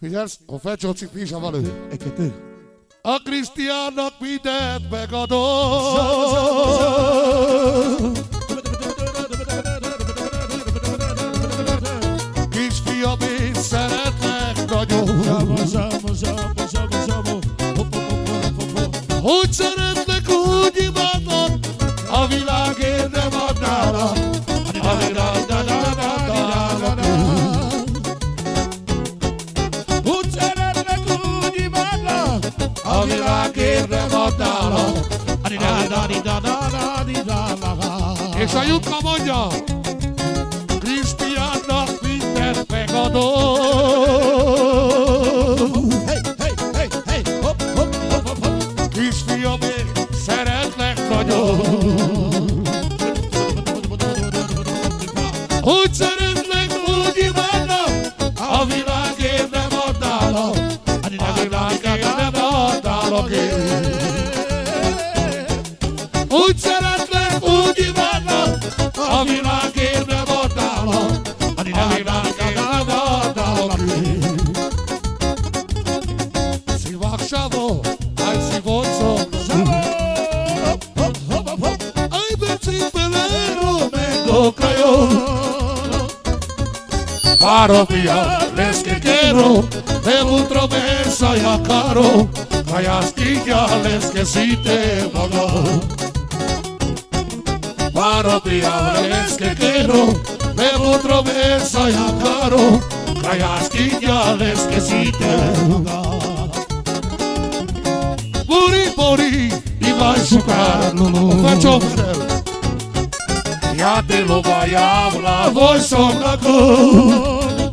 Figyelsz? A fecsócik pizsam elő. Egy-kettő. A Krisztiánnak mindent megadom. Kisfiam, én szeretlek nagyon. Hogy szeretlek, úgy imádlak, a világért nem adnálak. Úgy szeretlek, úgy imádlak, A világért nem adnálak. És a Jutka mondja, Krisztiánnak mindent megadom. Kisfiam, én szeretlek nagyon. Hogy szeretlek, úgy imádlak, a világért nem adnálak. A világért nem adnálak én. Úgy szeretlek, úgy imádlak, a világért nem adnálak. A világért nem adnálak én. Szivák Savo, aj szivócok, aj becipelero, mendocayo. Parofia, les que quiero, de un promesa y a caro, callasquilla, les que si te pago. Parofia, les que quiero, de un promesa y a caro, callasquilla, les que si te pago. Buri, y va a chucar, faccio ya te lo voy a hablar, voy sola con.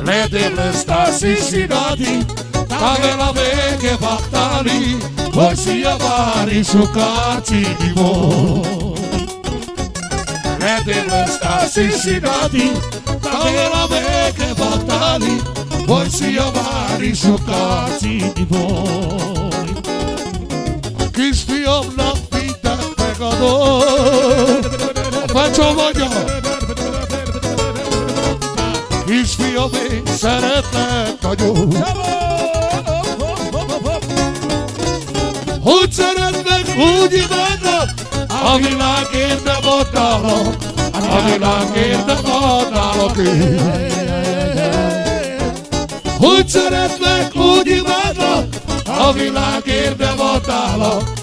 Le debes Cincinnati, la ve che battali, voi si avari su cazzi di voi. Le debes Cincinnati, la ve che battali, voi si avari su cazzi di voi. Kisfiamnak mindent megadom. Faccio mondja! Kisfiam, én szeretlek nagyon. Hogy szeretlek, úgy imádlak, a világért nem adnálak. A világért nem adnálak én. Hogy szeretlek, úgy imádlak, a világért nem adnálak.